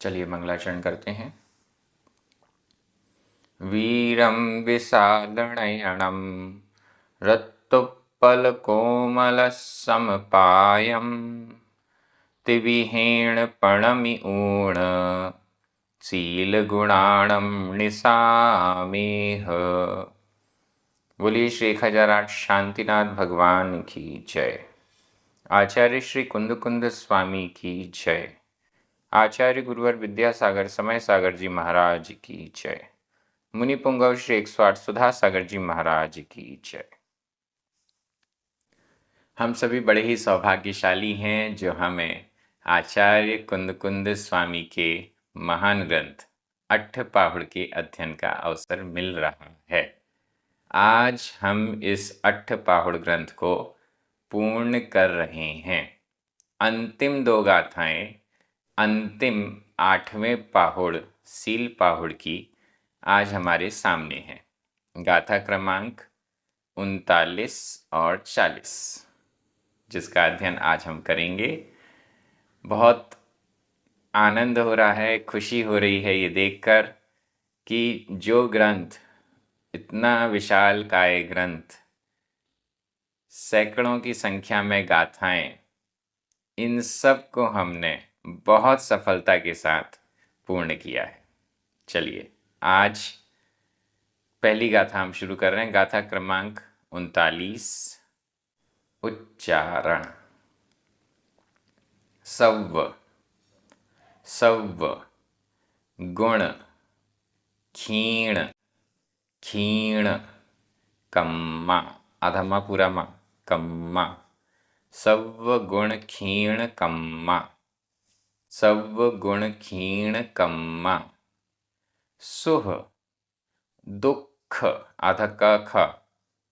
चलिए मंगलाचरण करते हैं। वीरं विशालनयनं रक्तोत्पलकोमलसमपायं तिविहेणपणमिऊण शीलगुणाणं निशामेह। बोलिए श्री 1008 शांतिनाथ भगवान की जय। आचार्य श्री कुंद कुंद स्वामी की जय। आचार्य गुरुवर विद्यासागर समय सागर जी महाराज की जय। मुनि पुंगव श्री 108 सुधा सागर जी महाराज की जय। हम सभी बड़े ही सौभाग्यशाली हैं जो हमें आचार्य कुंद कुंद स्वामी के महान ग्रंथ अट्ठपाहुड़ के अध्ययन का अवसर मिल रहा है। आज हम इस अट्ठपाहुड़ ग्रंथ को पूर्ण कर रहे हैं। अंतिम 2 गाथाएं अंतिम 8वें पाहुड़ सील पाहुड़ की आज हमारे सामने है। गाथा क्रमांक 39 और 40 जिसका अध्ययन आज हम करेंगे। बहुत आनंद हो रहा है, खुशी हो रही है ये देखकर कि जो ग्रंथ इतना विशालकाय ग्रंथ, सैकड़ों की संख्या में गाथाएं, इन सब को हमने बहुत सफलता के साथ पूर्ण किया है। चलिए आज पहली गाथा हम शुरू कर रहे हैं। गाथा क्रमांक 39। उच्चारण। सव्व सव्व गुण क्षीण क्षीण कम्मा आधा पूरा मा कम्मा सव्व गुण क्षीण कम्मा सव्व गुण क्षीण कम्मा सुह दुख आधा का ख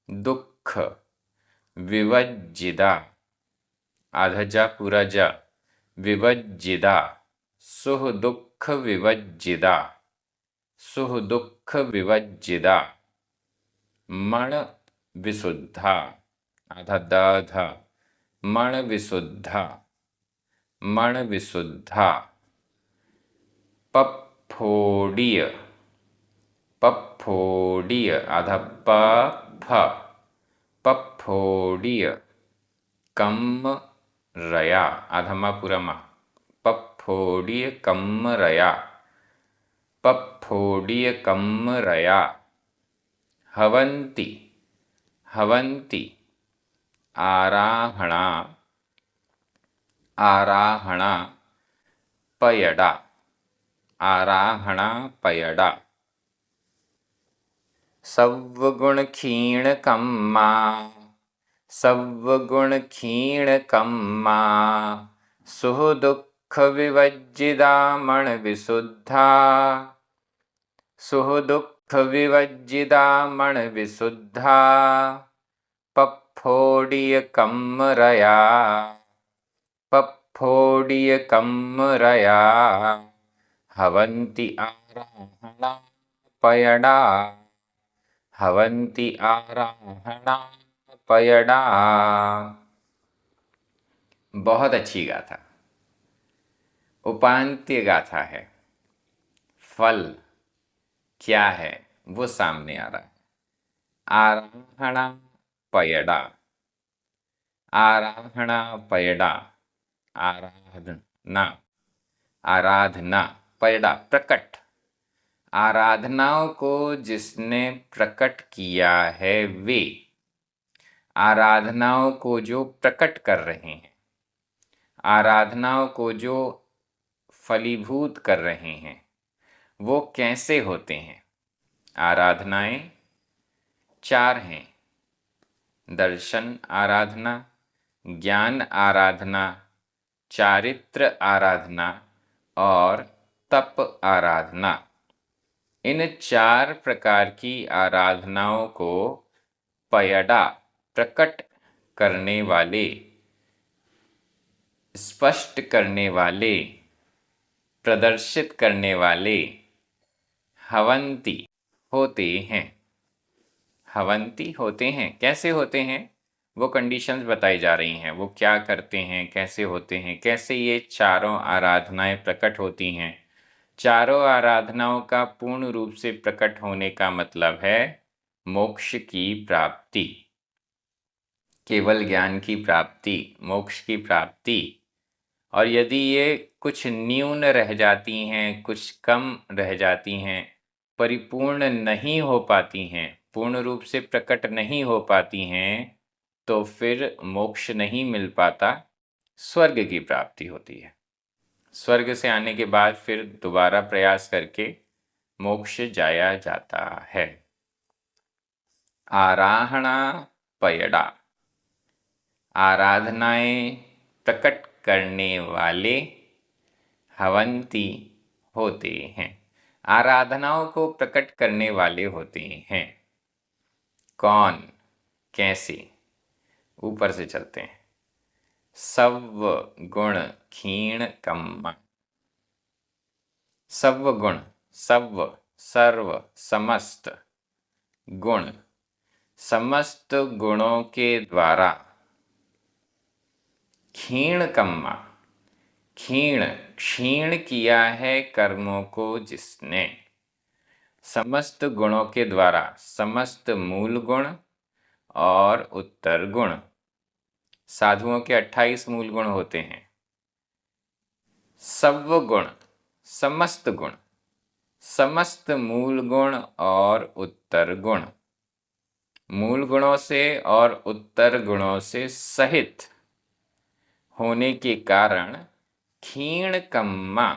दुख विवज्जिदा आधा जा पूरा जा विवज्जिदा सुह दुख विवज्जिदा सुह दुख विवज्जिदा मण विशुद्धा आधा दाधा मण विशुद्धा मण विशुद्धा पप्फोडीय पप्फोडीय आधा प फ पप्फोडीय कम्म रया आधा मा पूरा मा पप्फोडीय कम्म रया पप्फोडीय कम्म रया हवन्ति हवन्ति आराहणा आराहणा पयडा आराहणा पयडा सव्वगुण क्षीण कम्मा सव्वगुण क्षीण कम्मा सुह दुख विवज्जिदा मण विशुद्धा सुह दुख विवज्जिदा मण विशुद्धा पप्फोडीय कम्म रया पप्फोडीय कम्म रया हवन्ति आराहणा पयडा हवन्ति आराहणा पयडा। बहुत अच्छी गाथा, उपांत्य गाथा है। फल क्या है वो सामने आ रहा है। आराहणा पयडा आराहणा पयडा आराधना आराधना पयडा प्रकट। आराधनाओं को जिसने प्रकट किया है वे आराधनाओं को जो प्रकट कर रहे हैं, आराधनाओं को जो फलीभूत कर रहे हैं वो कैसे होते हैं। आराधनाएं 4 हैं। दर्शन आराधना, ज्ञान आराधना, चारित्र आराधना और तप आराधना। इन 4 प्रकार की आराधनाओं को पयडा प्रकट करने वाले, स्पष्ट करने वाले, प्रदर्शित करने वाले हवन्ति होते हैं। हवन्ति होते हैं। कैसे होते हैं वो कंडीशंस बताई जा रही हैं। वो क्या करते हैं, कैसे होते हैं, कैसे ये चारों आराधनाएं प्रकट होती हैं चारों आराधनाओं का पूर्ण रूप से प्रकट होने का मतलब है मोक्ष की प्राप्ति, केवल ज्ञान की प्राप्ति, मोक्ष की प्राप्ति। और यदि ये कुछ न्यून रह जाती हैं, कुछ कम रह जाती हैं, परिपूर्ण नहीं हो पाती हैं, पूर्ण रूप से प्रकट नहीं हो पाती हैं, तो फिर मोक्ष नहीं मिल पाता, स्वर्ग की प्राप्ति होती है। स्वर्ग से आने के बाद फिर दोबारा प्रयास करके मोक्ष जाया जाता है। आराहणा पयड़ा, आराधनाएं प्रकट करने वाले हवंती होते हैं, आराधनाओं को प्रकट करने वाले होते हैं। कौन, कैसे? ऊपर से चलते हैं। सव गुण क्षीण कम्मा, सव गुण, सव सर्व समस्त गुण, समस्त गुणों के द्वारा क्षीण कम्मा, क्षीण क्षीण किया है कर्मों को जिसने, समस्त गुणों के द्वारा, समस्त मूल गुण और उत्तर गुण। साधुओं के 28 मूल गुण होते हैं। सब गुण, समस्त गुण, समस्त मूल गुण और उत्तर गुण, मूल गुणों से और उत्तर गुणों से सहित होने के कारण क्षीण कम्मा,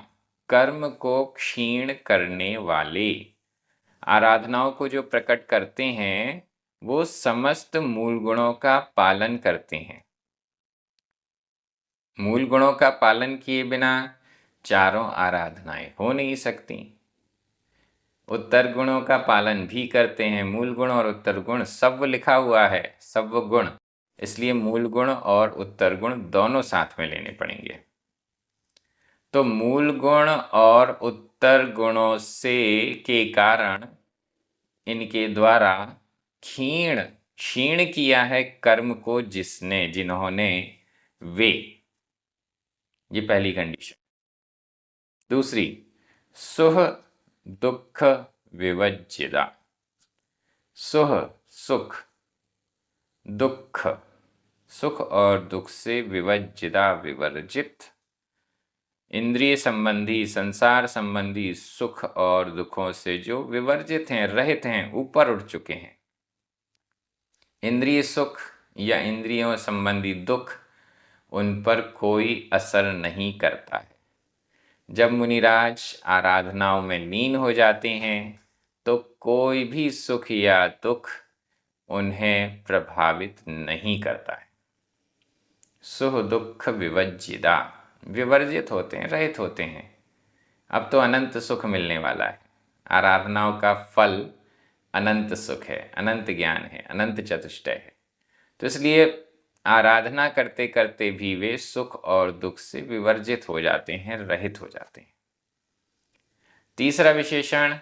कर्म को क्षीण करने वाले, आराधनाओं को जो प्रकट करते हैं वो समस्त मूल गुणों का पालन करते हैं। मूल गुणों का पालन किए बिना चारों आराधनाएं हो नहीं सकती। उत्तर गुणों का पालन भी करते हैं, मूल गुण और उत्तर गुण, सब लिखा हुआ है, सब गुण, इसलिए मूल गुण और उत्तर गुण दोनों साथ में लेने पड़ेंगे। तो मूल गुण और उत्तर गुणों से के कारण इनके द्वारा क्षीण क्षीण किया है कर्म को जिसने, जिन्होंने, वे, ये पहली कंडीशन। दूसरी, सुख दुख विवर्जिता, सुख सुख, दुख सुख और दुख से विवर्जिता विवर्जित, इंद्रिय संबंधी संसार संबंधी सुख और दुखों से जो विवर्जित हैं, रहित हैं, ऊपर उठ चुके हैं। इंद्रिय सुख या इंद्रियों संबंधी दुख उन पर कोई असर नहीं करता है। जब मुनिराज आराधनाओं में लीन हो जाते हैं तो कोई भी सुख या दुख उन्हें प्रभावित नहीं करता है। सुख दुख विवर्जिता, विवर्जित होते हैं, रहित होते हैं। अब तो अनंत सुख मिलने वाला है। आराधनाओं का फल अनंत सुख है, अनंत ज्ञान है, अनंत चतुष्टय है। तो इसलिए आराधना करते करते भी वे सुख और दुख से विवर्जित हो जाते हैं, रहित हो जाते हैं। तीसरा विशेषण,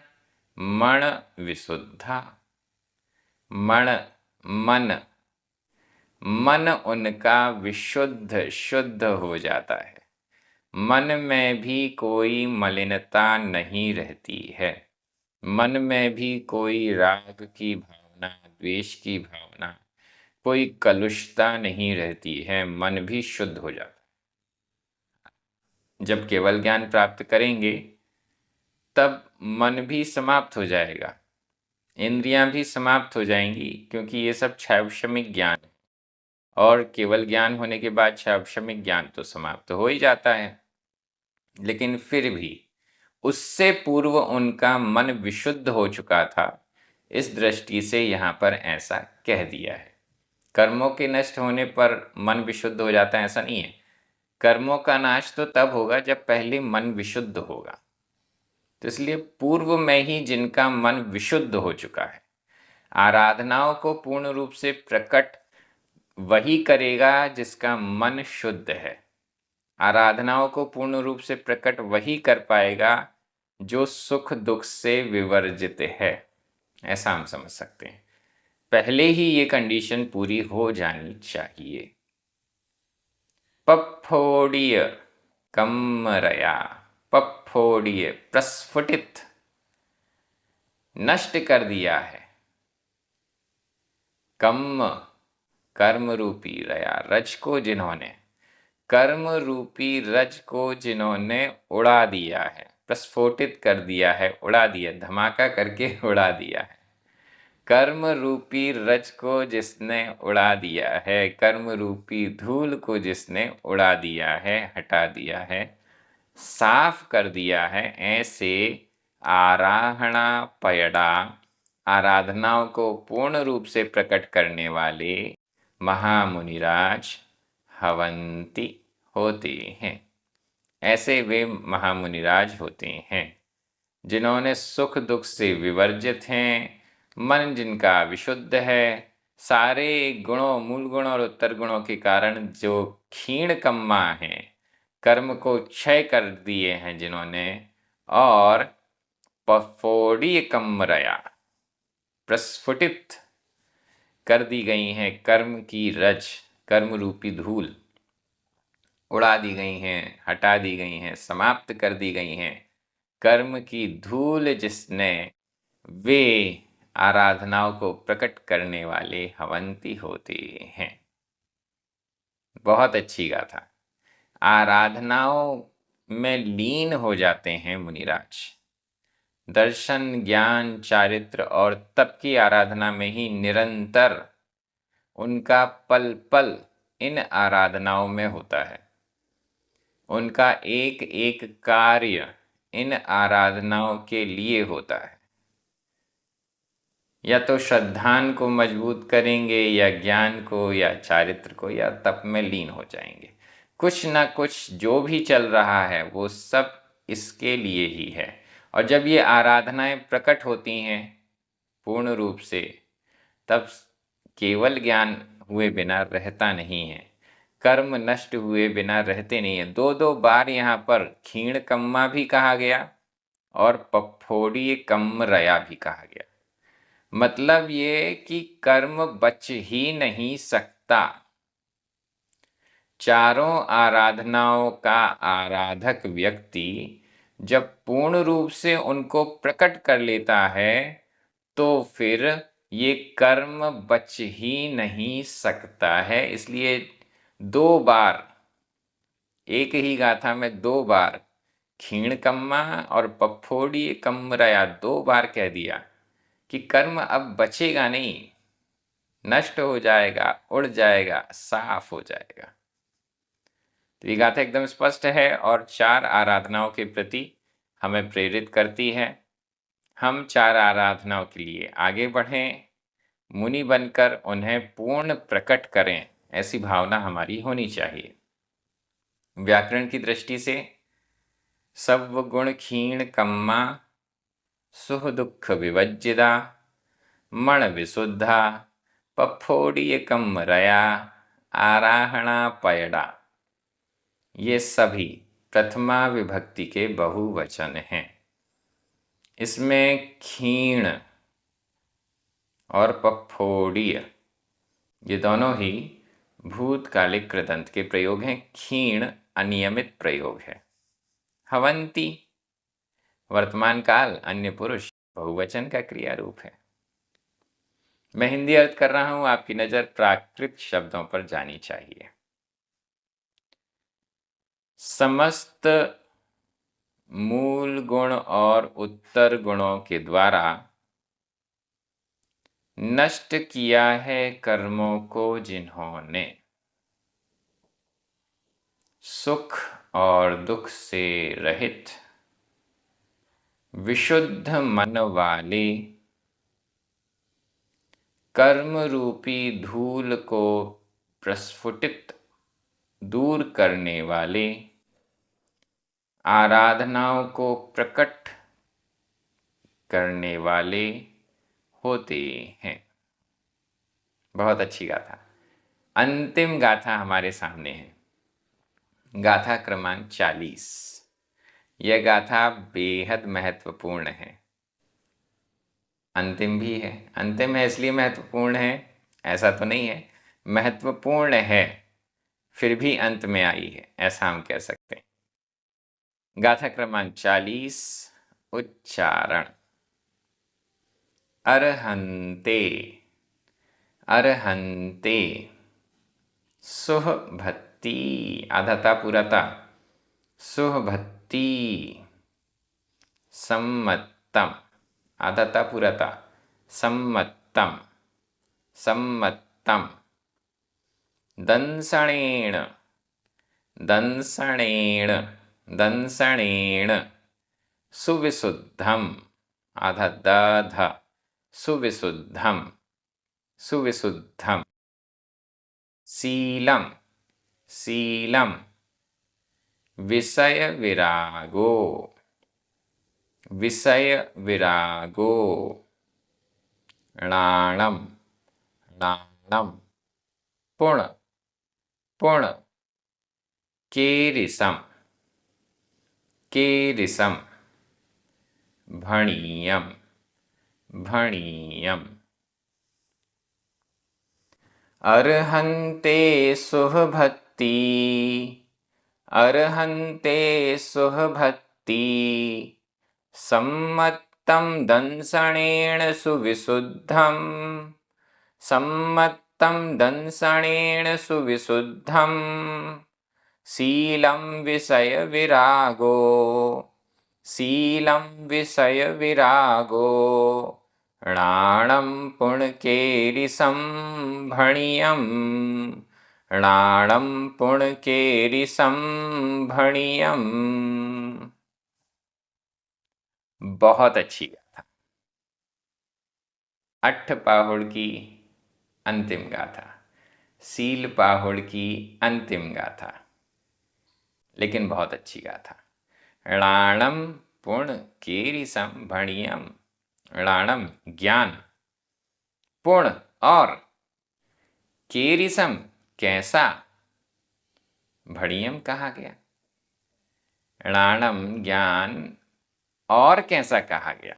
मन विशुद्धा, मन मन मन उनका विशुद्ध शुद्ध हो जाता है। मन में भी कोई मलिनता नहीं रहती है, मन में भी कोई राग की भावना, द्वेष की भावना, कोई कलुषता नहीं रहती है, मन भी शुद्ध हो जाता है। जब केवल ज्ञान प्राप्त करेंगे तब मन भी समाप्त हो जाएगा, इंद्रियां भी समाप्त हो जाएंगी, क्योंकि ये सब क्षैवशमिक ज्ञान है। और केवल ज्ञान होने के बाद क्षैवशमिक ज्ञान तो समाप्त हो ही जाता है, लेकिन फिर भी उससे पूर्व उनका मन विशुद्ध हो चुका था। इस दृष्टि से यहाँ पर ऐसा कह दिया है। कर्मों के नष्ट होने पर मन विशुद्ध हो जाता है, ऐसा नहीं है। कर्मों का नाश तो तब होगा जब पहले मन विशुद्ध होगा। तो इसलिए पूर्व में ही जिनका मन विशुद्ध हो चुका है, आराधनाओं को पूर्ण रूप से प्रकट वही करेगा जिसका मन शुद्ध है। आराधनाओं को पूर्ण रूप से प्रकट वही कर पाएगा जो सुख दुख से विवर्जित है, ऐसा हम समझ सकते हैं। पहले ही ये कंडीशन पूरी हो जानी चाहिए। पप्फोड़िय कम्मरया, पप्फ पफोड़िए, प्रस्फुटित, नष्ट कर दिया है। कम्म, कर्म रूपी रया, रज को जिन्होंने, कर्म रूपी रज को जिन्होंने उड़ा दिया है, प्रस्फोटित कर दिया है, उड़ा दिया, धमाका करके उड़ा दिया है। कर्म रूपी रज को जिसने उड़ा दिया है, कर्म रूपी धूल को जिसने उड़ा दिया है, हटा दिया है, साफ कर दिया है, ऐसे आराहणा पयड़ा, आराधनाओं को पूर्ण रूप से प्रकट करने वाले महामुनिराज हवंती होते हैं। ऐसे वे महामुनिराज होते हैं जिन्होंने सुख दुख से विवर्जित हैं, मन जिनका विशुद्ध है, सारे गुणों, मूल गुण और उत्तर गुणों के कारण जो क्षीण कम्मा हैं, कर्म को क्षय कर दिए हैं जिन्होंने, और पफोड़ी कम्मरया, प्रस्फुटित कर दी गई हैं कर्म की रज, कर्म रूपी धूल उड़ा दी गई हैं, हटा दी गई हैं, समाप्त कर दी गई हैं। कर्म की धूल जिसने, वे आराधनाओं को प्रकट करने वाले हवंती होते हैं। बहुत अच्छी गाथा। आराधनाओं में लीन हो जाते हैं मुनिराज। दर्शन, ज्ञान, चारित्र और तप की आराधना में ही निरंतर उनका पल पल इन आराधनाओं में होता है। उनका एक एक कार्य इन आराधनाओं के लिए होता है। या तो श्रद्धान को मजबूत करेंगे, या ज्ञान को, या चारित्र को, या तप में लीन हो जाएंगे। कुछ ना कुछ जो भी चल रहा है वो सब इसके लिए ही है। और जब ये आराधनाएं प्रकट होती हैं पूर्ण रूप से, तब केवल ज्ञान हुए बिना रहता नहीं है, कर्म नष्ट हुए बिना रहते नहीं है। दो दो बार यहाँ पर क्षीण कम्मा भी कहा गया और पफोड़ी कम्मरया भी कहा गया। मतलब ये कि कर्म बच ही नहीं सकता। चारों आराधनाओं का आराधक व्यक्ति जब पूर्ण रूप से उनको प्रकट कर लेता है, तो फिर ये कर्म बच ही नहीं सकता है। इसलिए दो बार, एक ही गाथा में दो बार क्षीण कम्मा और पफोड़ी कम्मरया दो बार कह दिया कि कर्म अब बचेगा नहीं, नष्ट हो जाएगा, उड़ जाएगा, साफ हो जाएगा। तो ये गाथा एकदम स्पष्ट है और चार आराधनाओं के प्रति हमें प्रेरित करती है। हम चार आराधनाओं के लिए आगे बढ़ें, मुनि बनकर उन्हें पूर्ण प्रकट करें, ऐसी भावना हमारी होनी चाहिए। व्याकरण की दृष्टि से सव गुण क्षीण कम्मा, सुख दुख विवज्जिदा, मण विशुद्धा, पफोड़ी कम्मरया, आराहणा पयड़ा, ये सभी प्रथमा विभक्ति के बहुवचन हैं। इसमें क्षीण और पफोड़ीय ये दोनों ही भूतकालिक कृदंत के प्रयोग हैं। क्षीण अनियमित प्रयोग है। हवंती वर्तमान काल अन्य पुरुष बहुवचन का क्रिया रूप है। मैं हिंदी अर्थ कर रहा हूं, आपकी नजर प्राकृत शब्दों पर जानी चाहिए। समस्त मूल गुण और उत्तर गुणों के द्वारा नष्ट किया है कर्मों को जिन्होंने, सुख और दुख से रहित विशुद्ध मन वाले, कर्म रूपी धूल को प्रस्फुटित दूर करने वाले, आराधनाओं को प्रकट करने वाले होते हैं। बहुत अच्छी गाथा। अंतिम गाथा हमारे सामने है, गाथा क्रमांक 40। यह गाथा बेहद महत्वपूर्ण है। अंतिम भी है। अंतिम है इसलिए महत्वपूर्ण है ऐसा तो नहीं है, महत्वपूर्ण है फिर भी अंत में आई है, ऐसा हम कह सकते हैं। गाथा क्रमांक 40 उच्चारण। अर्हन्ते, अर्हन्ते, सुहभत्ती, आधा ता पूरा ता, सुहभत्ती, सम्मत्तम, आधा ता पूरा ता, सम्मत्तम, सम्मत्तम, दंसणेन, दंसणेन, दंसणेन, सुविशुद्धम, आधा दध, सुविशुद्धम, सुविशुद्धम, शीलम, शीलम, विषय विरागो, विषय विरागो, णाणम, णाणम, पुण, पुण, केरिसम, केरिसम, भणीयम, भणीयम, अर्हन्ते सुहभत्ती, अर्हन्ते सुहभत्ती, सम्मत्तं दंसणेन सुविशुद्धं, सम्मत्तं दंसणेन सुविशुद्धं, शीलं विषय विरागो, शीलं विषय विरागो, णाणं पुण्केरिसं भणियं, णाणं पुण्केरिसं भणियं। बहुत अच्छी गाथा। अट्ठ पाहुड़ की अंतिम गाथा, सील पाहुड़ की अंतिम गाथा, लेकिन बहुत अच्छी गाथा। णाणम पुण्य केरिसम भणियम, णाणम ज्ञान, पुण्य और, केरिसम कैसा, भणियम कहा गया, णाणम ज्ञान और कैसा कहा गया।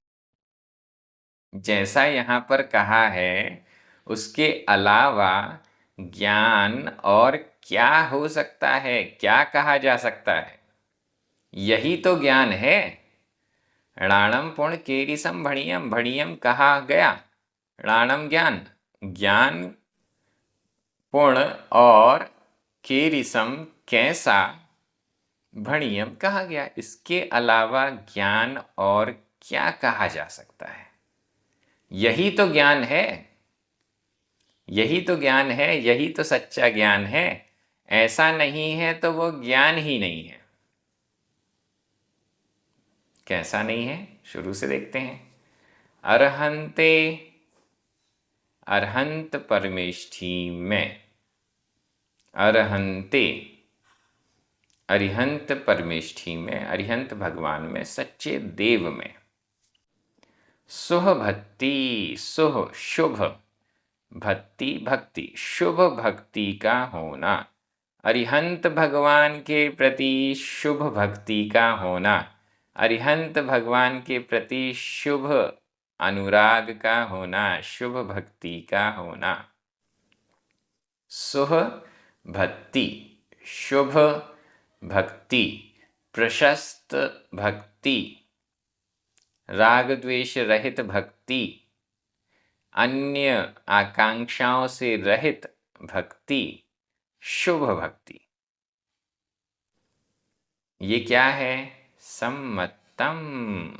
जैसा यहाँ पर कहा है उसके अलावा ज्ञान और क्या हो सकता है, क्या कहा जा सकता है, यही तो ज्ञान है। णाणम पुण्य केरिसम भणियम, भणियम कहा गया, णाणम ज्ञान, ज्ञान पुण्य और केरिसम कैसा, भणियम कहा गया। इसके अलावा ज्ञान और क्या कहा जा सकता है, यही तो ज्ञान है, यही तो ज्ञान है, यही तो सच्चा ज्ञान है। ऐसा नहीं है तो वो ज्ञान ही नहीं है। कैसा नहीं है, शुरू से देखते हैं। अर्हन्ते, अर्हंत परमेष्ठी में, अर्हन्ते, अरिहंत परमेष्ठी में, अरिहंत भगवान में, सच्चे देव में। सुह भक्ति, सुह शुभ, भक्ति भक्ति, शुभ भक्ति का होना, अरिहंत भगवान के प्रति शुभ भक्ति का होना, अरिहंत भगवान के प्रति शुभ अनुराग का होना, शुभ भक्ति का होना। सुह भक्ति, शुभ भक्ति, प्रशस्त भक्ति, राग द्वेष रहित भक्ति, अन्य आकांक्षाओं से रहित भक्ति, शुभ भक्ति। ये क्या है, सम्मतम,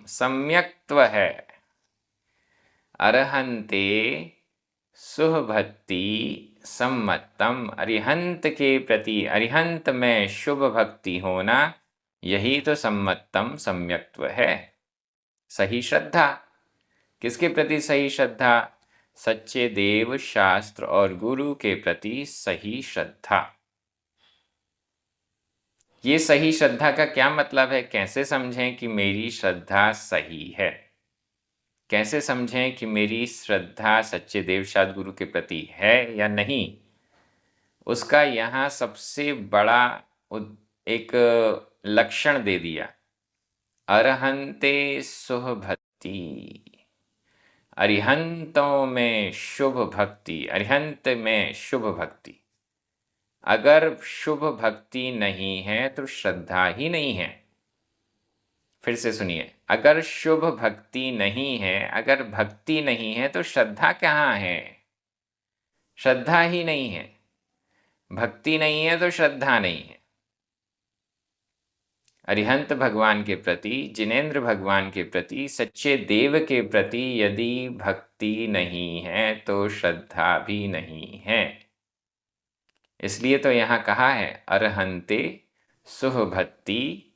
सम्यक्त्व है। अर्हन्ते सुभक्ति सम्मतम, अरिहंत के प्रति, अरिहंत में शुभ भक्ति होना, यही तो सम्मतम सम्यक्त्व है। सही श्रद्धा, किसके प्रति सही श्रद्धा, सच्चे देव शास्त्र और गुरु के प्रति सही श्रद्धा। ये सही श्रद्धा का क्या मतलब है, कैसे समझें कि मेरी श्रद्धा सही है, कैसे समझें कि मेरी श्रद्धा सच्चे देव शास्त्र गुरु के प्रति है या नहीं। उसका यहाँ सबसे बड़ा एक लक्षण दे दिया, अर्हन्ते सुभक्ति, अरिहंतों में शुभ भक्ति, अरिहंत में शुभ भक्ति। अगर शुभ भक्ति नहीं है तो श्रद्धा ही नहीं है। फिर से सुनिए, अगर शुभ भक्ति नहीं है, अगर भक्ति नहीं है तो श्रद्धा कहाँ है? श्रद्धा ही नहीं है। भक्ति नहीं है तो श्रद्धा नहीं है। अरिहंत भगवान के प्रति, जिनेंद्र भगवान के प्रति, सच्चे देव के प्रति यदि भक्ति नहीं है तो श्रद्धा भी नहीं है। इसलिए तो यहाँ कहा है अरहंते सुहभक्ति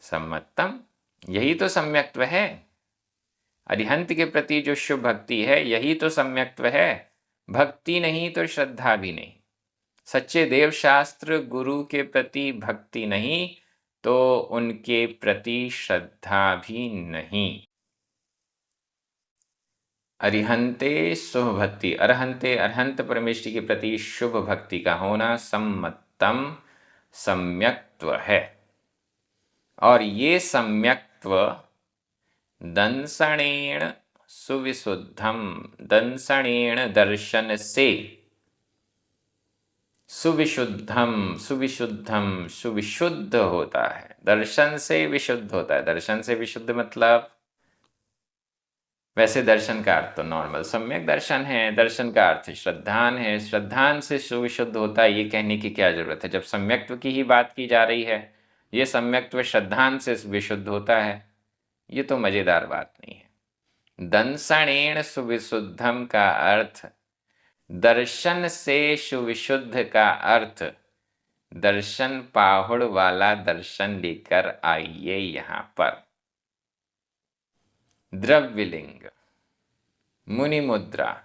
सम्मतम। यही तो सम्यक्त्व है। अरिहंत के प्रति जो शुभ भक्ति है यही तो सम्यक्त्व है। भक्ति नहीं तो श्रद्धा भी नहीं। सच्चे देव शास्त्र गुरु के प्रति भक्ति नहीं तो उनके प्रति श्रद्धा भी नहीं। अरिहंते शुभ भक्ति, अरहंते अरहंत परमेश्वरी के प्रति शुभ भक्ति का होना सम्मतम सम्यक्त्व है। और ये सम्यक्त्व दंसणेन सुविशुद्धम, दंसणेन दर्शन से, सुविशुद्धम सुविशुद्धम सुविशुद्ध होता है। दर्शन से विशुद्ध होता है। दर्शन से विशुद्ध मतलब, वैसे दर्शन का अर्थ तो नॉर्मल सम्यक दर्शन है, दर्शन का अर्थ श्रद्धान है। श्रद्धान से सुविशुद्ध होता है, ये कहने की क्या जरूरत है जब सम्यक्त्व की ही बात की जा रही है। ये सम्यक्त्व श्रद्धान से विशुद्ध होता है, ये तो मजेदार बात नहीं है। दंसणेन सुविशुद्धम का अर्थ, दर्शन से सुविशुद्ध का अर्थ, दर्शन पाहुड़ वाला दर्शन लेकर आइए यहाँ पर। द्रव्यलिंग, मुनि मुद्रा,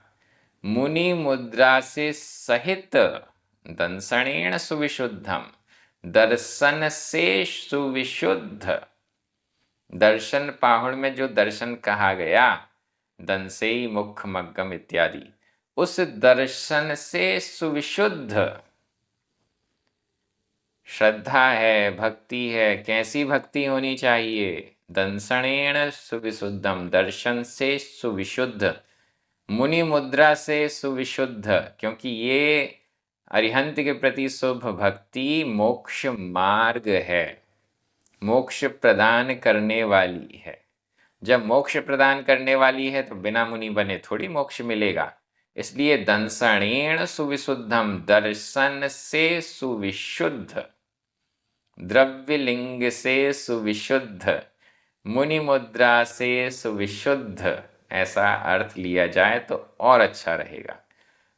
मुनि मुद्रा से सहित दंसणेन सुविशुद्धम, दर्शन से सुविशुद्ध। दर्शन पाहुड़ में जो दर्शन कहा गया, दंसेई मुख मग्गम इत्यादि, उस दर्शन से सुविशुद्ध श्रद्धा है, भक्ति है। कैसी भक्ति होनी चाहिए? दंसणेन सुविशुद्धम, दर्शन से सुविशुद्ध, मुनि मुद्रा से सुविशुद्ध, क्योंकि ये अरिहंत के प्रति शुभ भक्ति मोक्ष मार्ग है, मोक्ष प्रदान करने वाली है। जब मोक्ष प्रदान करने वाली है तो बिना मुनि बने थोड़ी मोक्ष मिलेगा। इसलिए दंसणेन सुविशुद्धम, दर्शन से सुविशुद्ध, द्रव्यलिंग से सुविशुद्ध, मुनि मुद्रा से सुविशुद्ध, ऐसा अर्थ लिया जाए तो और अच्छा रहेगा।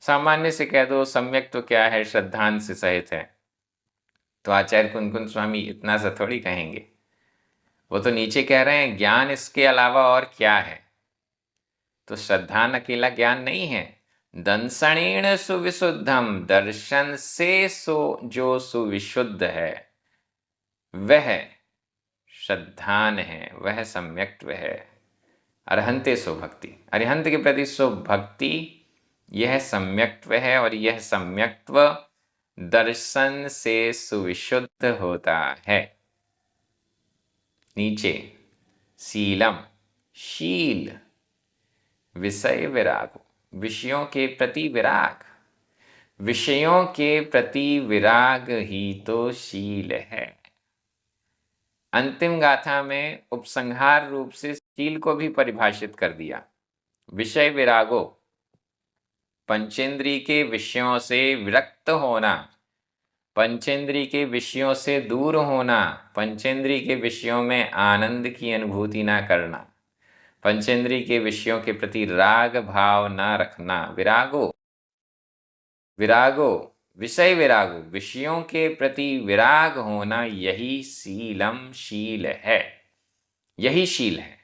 सामान्य से कह दो सम्यक तो क्या है, श्रद्धान से सहित है, तो आचार्य कुंदकुंद स्वामी इतना सा थोड़ी कहेंगे। वो तो नीचे कह रहे हैं ज्ञान इसके अलावा और क्या है। तो श्रद्धान अकेला ज्ञान नहीं है। दंसणेन सुविशुद्धम, दर्शन से जो सुविशुद्ध है वह श्रद्धान है, वह सम्यक्त्व है। अरहंते सुभक्ति, अरिहंत के प्रति सुभक्ति यह सम्यक्त्व है, और यह सम्यक्त्व दर्शन से सुविशुद्ध होता है। नीचे शीलम, शील, विषय विराग, विषयों के प्रति विराग, विषयों के प्रति विराग ही तो शील है। अंतिम गाथा में उपसंहार रूप से शील को भी परिभाषित कर दिया। विषय विरागो, पंचेंद्री के विषयों से विरक्त होना, पंचेंद्री के विषयों से दूर होना, पंचेंद्री के विषयों में आनंद की अनुभूति ना करना, पंचेंद्री के विषयों के प्रति राग भाव ना रखना। विरागो, विरागो विषय विरागो, विषयों के प्रति विराग होना, यही शीलम, शील है, यही शील है,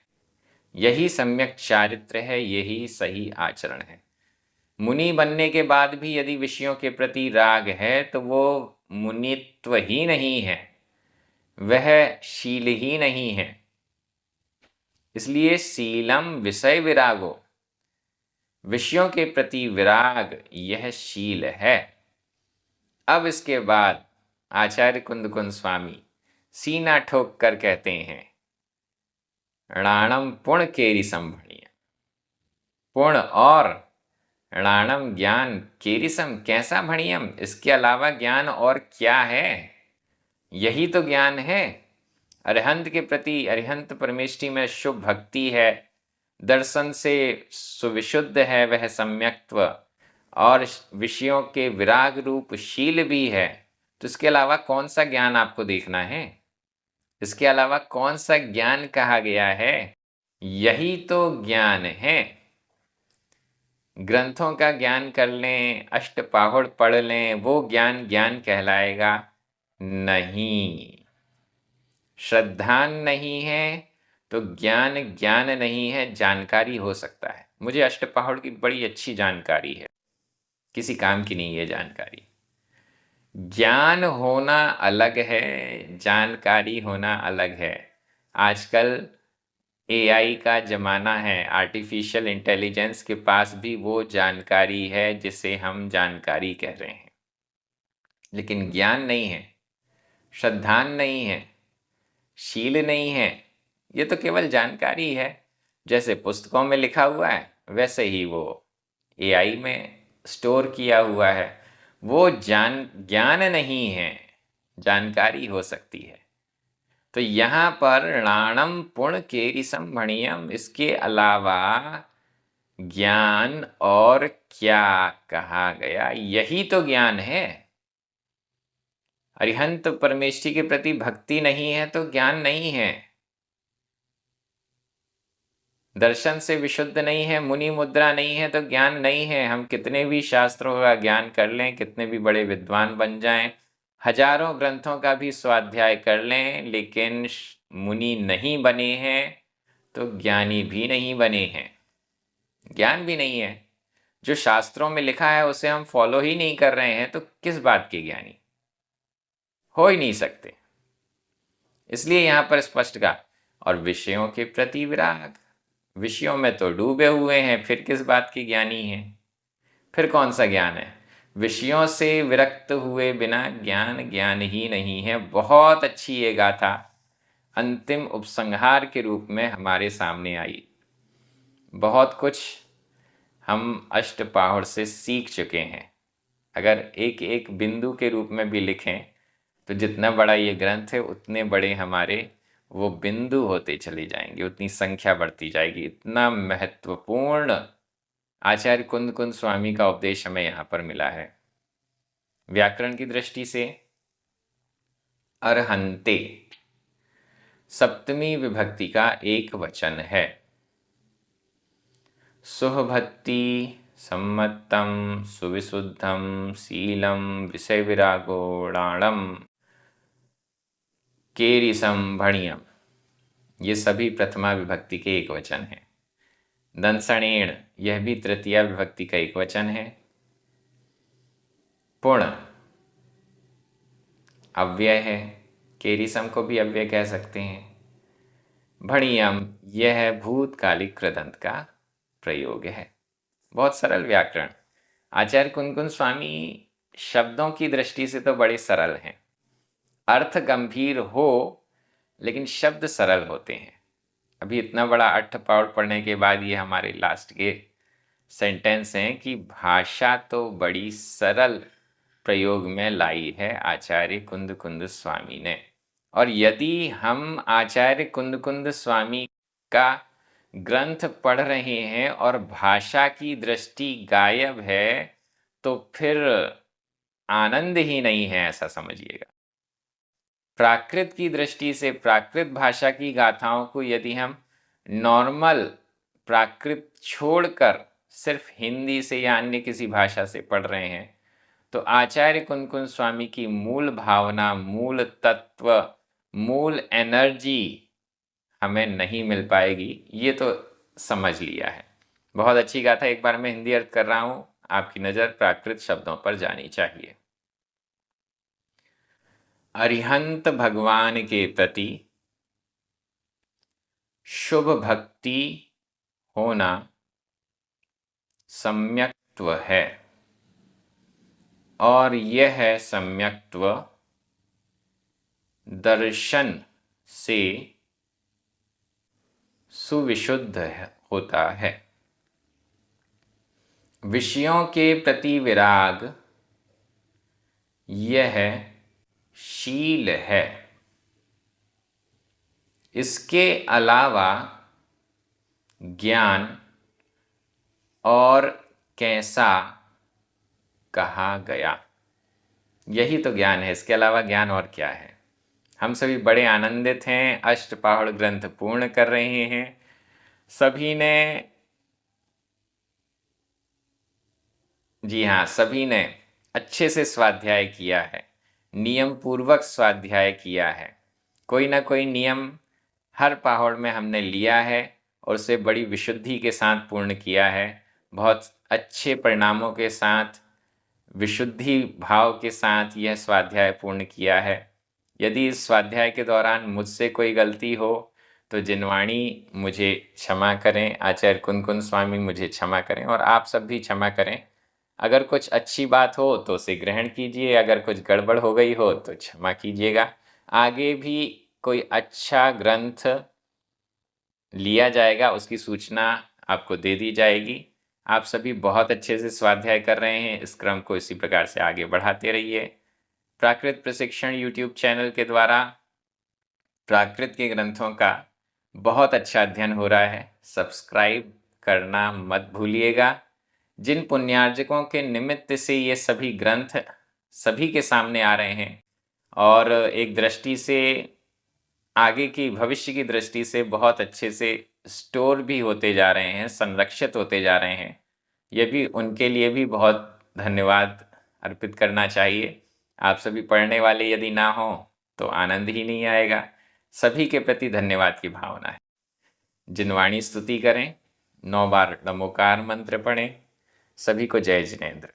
यही सम्यक चारित्र है, यही सही आचरण है। मुनि बनने के बाद भी यदि विषयों के प्रति राग है तो वो मुनित्व ही नहीं है, वह शील ही नहीं है। इसलिए शीलम विषय विरागो, विषयों के प्रति विराग, यह शील है। अब इसके बाद आचार्य कुंदकुंद स्वामी सीना ठोक कर कहते हैं, णाणम पुण्य केरी संभणिया। पुण्य और णाणम ज्ञान, केरिसम कैसा भणियम, इसके अलावा ज्ञान और क्या है? यही तो ज्ञान है। अरिहंत के प्रति, अरिहंत परमेष्टि में शुभ भक्ति है, दर्शन से सुविशुद्ध है वह सम्यक्त्व, और विषयों के विराग रूप शील भी है। तो इसके अलावा कौन सा ज्ञान आपको देखना है? इसके अलावा कौन सा ज्ञान कहा गया है? यही तो ज्ञान है। ग्रंथों का ज्ञान कर लें, अष्टपाहुड़ पढ़ लें, वो ज्ञान ज्ञान कहलाएगा नहीं। श्रद्धान नहीं है तो ज्ञान ज्ञान नहीं है, जानकारी हो सकता है। मुझे अष्टपहाड़ की बड़ी अच्छी जानकारी है, किसी काम की नहीं है जानकारी। ज्ञान होना अलग है, जानकारी होना अलग है। आजकल एआई का ज़माना है, आर्टिफिशियल इंटेलिजेंस के पास भी वो जानकारी है जिसे हम जानकारी कह रहे हैं, लेकिन ज्ञान नहीं है, श्रद्धान नहीं है, शील नहीं है। ये तो केवल जानकारी है। जैसे पुस्तकों में लिखा हुआ है वैसे ही वो एआई में स्टोर किया हुआ है। वो ज्ञान नहीं है, जानकारी हो सकती है। तो यहाँ पर णाणम पुण्य केरिसम भणियम, इसके अलावा ज्ञान और क्या कहा गया? यही तो ज्ञान है। अरिहंत परमेष्टि के प्रति भक्ति नहीं है तो ज्ञान नहीं है। दर्शन से विशुद्ध नहीं है, मुनि मुद्रा नहीं है तो ज्ञान नहीं है। हम कितने भी शास्त्रों का ज्ञान कर लें, कितने भी बड़े विद्वान बन जाएं, हजारों ग्रंथों का भी स्वाध्याय कर लें, लेकिन मुनि नहीं बने हैं तो ज्ञानी भी नहीं बने हैं, ज्ञान भी नहीं है। जो शास्त्रों में लिखा है उसे हम फॉलो ही नहीं कर रहे हैं तो किस बात के ज्ञानी? हो ही नहीं सकते। इसलिए यहाँ पर स्पष्ट कहा, और विषयों के प्रति विराग, विषयों में तो डूबे हुए हैं, फिर किस बात के ज्ञानी हैं? फिर कौन सा ज्ञान है? विषयों से विरक्त हुए बिना ज्ञान ज्ञान ही नहीं है। बहुत अच्छी ये गाथा अंतिम उपसंहार के रूप में हमारे सामने आई। बहुत कुछ हम अष्टपाहुड़ से सीख चुके हैं। अगर एक एक बिंदु के रूप में भी लिखें तो जितना बड़ा ये ग्रंथ है उतने बड़े हमारे वो बिंदु होते चले जाएंगे, उतनी संख्या बढ़ती जाएगी। इतना महत्वपूर्ण आचार्य कुंद कुंद स्वामी का उपदेश हमें यहाँ पर मिला है। व्याकरण की दृष्टि से अरहंते सप्तमी विभक्ति का एक वचन है। सुहभक्ति सम्मतम सुविशुद्धम शीलम विषय विरागोणाणम केरिसम भणियम, ये सभी प्रथमा विभक्ति के एक वचन हैं। दंसणेण, यह भी तृतीया विभक्ति का एक वचन है। पुण्य अव्यय है, केरिसम को भी अव्यय कह सकते हैं। भणियम, यह भूतकालिक कृदंत का प्रयोग है। बहुत सरल व्याकरण। आचार्य कुंद कुंद स्वामी शब्दों की दृष्टि से तो बड़े सरल हैं, अर्थ गंभीर हो लेकिन शब्द सरल होते हैं। अभी इतना बड़ा अष्टपाहुड़ पढ़ने के बाद ये हमारे लास्ट के सेंटेंस हैं कि भाषा तो बड़ी सरल प्रयोग में लाई है आचार्य कुंद कुंद स्वामी ने। और यदि हम आचार्य कुंद कुंद स्वामी का ग्रंथ पढ़ रहे हैं और भाषा की दृष्टि गायब है तो फिर आनंद ही नहीं है, ऐसा समझिएगा। प्राकृत की दृष्टि से प्राकृत भाषा की गाथाओं को यदि हम नॉर्मल प्राकृत छोड़कर सिर्फ हिंदी से या अन्य किसी भाषा से पढ़ रहे हैं तो आचार्य कुंद कुंद स्वामी की मूल भावना, मूल तत्व, मूल एनर्जी हमें नहीं मिल पाएगी। ये तो समझ लिया है। बहुत अच्छी गाथा। एक बार मैं हिंदी अर्थ कर रहा हूँ, आपकी नज़र प्राकृत शब्दों पर जानी चाहिए। अरिहंत भगवान के प्रति शुभ भक्ति होना सम्यक्त्व है, और यह सम्यक्त्व दर्शन से सुविशुद्ध होता है। विषयों के प्रति विराग यह शील है। इसके अलावा ज्ञान और कैसा कहा गया। यही तो ज्ञान है, इसके अलावा ज्ञान और क्या है। हम सभी बड़े आनंदित हैं, अष्टपहाड़ ग्रंथ पूर्ण कर रहे हैं। सभी ने, जी हाँ, सभी ने अच्छे से स्वाध्याय किया है, नियम पूर्वक स्वाध्याय किया है। कोई ना कोई नियम हर पहाड़ में हमने लिया है और उसे बड़ी विशुद्धि के साथ पूर्ण किया है। बहुत अच्छे परिणामों के साथ, विशुद्धि भाव के साथ यह स्वाध्याय पूर्ण किया है। यदि इस स्वाध्याय के दौरान मुझसे कोई गलती हो तो जिनवाणी मुझे क्षमा करें, आचार्य कुंदकुंद स्वामी मुझे क्षमा करें और आप सब भी क्षमा करें। अगर कुछ अच्छी बात हो तो उसे ग्रहण कीजिए, अगर कुछ गड़बड़ हो गई हो तो क्षमा कीजिएगा। आगे भी कोई अच्छा ग्रंथ लिया जाएगा, उसकी सूचना आपको दे दी जाएगी। आप सभी बहुत अच्छे से स्वाध्याय कर रहे हैं, इस क्रम को इसी प्रकार से आगे बढ़ाते रहिए। प्राकृत प्रशिक्षण यूट्यूब चैनल के द्वारा प्राकृत के ग्रंथों का बहुत अच्छा अध्ययन हो रहा है। सब्सक्राइब करना मत भूलिएगा। जिन पुण्यार्जकों के निमित्त से ये सभी ग्रंथ सभी के सामने आ रहे हैं और एक दृष्टि से, आगे की भविष्य की दृष्टि से बहुत अच्छे से स्टोर भी होते जा रहे हैं, संरक्षित होते जा रहे हैं, ये भी उनके लिए भी बहुत धन्यवाद अर्पित करना चाहिए। आप सभी पढ़ने वाले यदि ना हो तो आनंद ही नहीं आएगा। सभी के प्रति धन्यवाद की भावना है। जिनवाणी स्तुति करें, 9 बार नमोकार मंत्र पढ़ें। सभी को जय जिनेंद्र।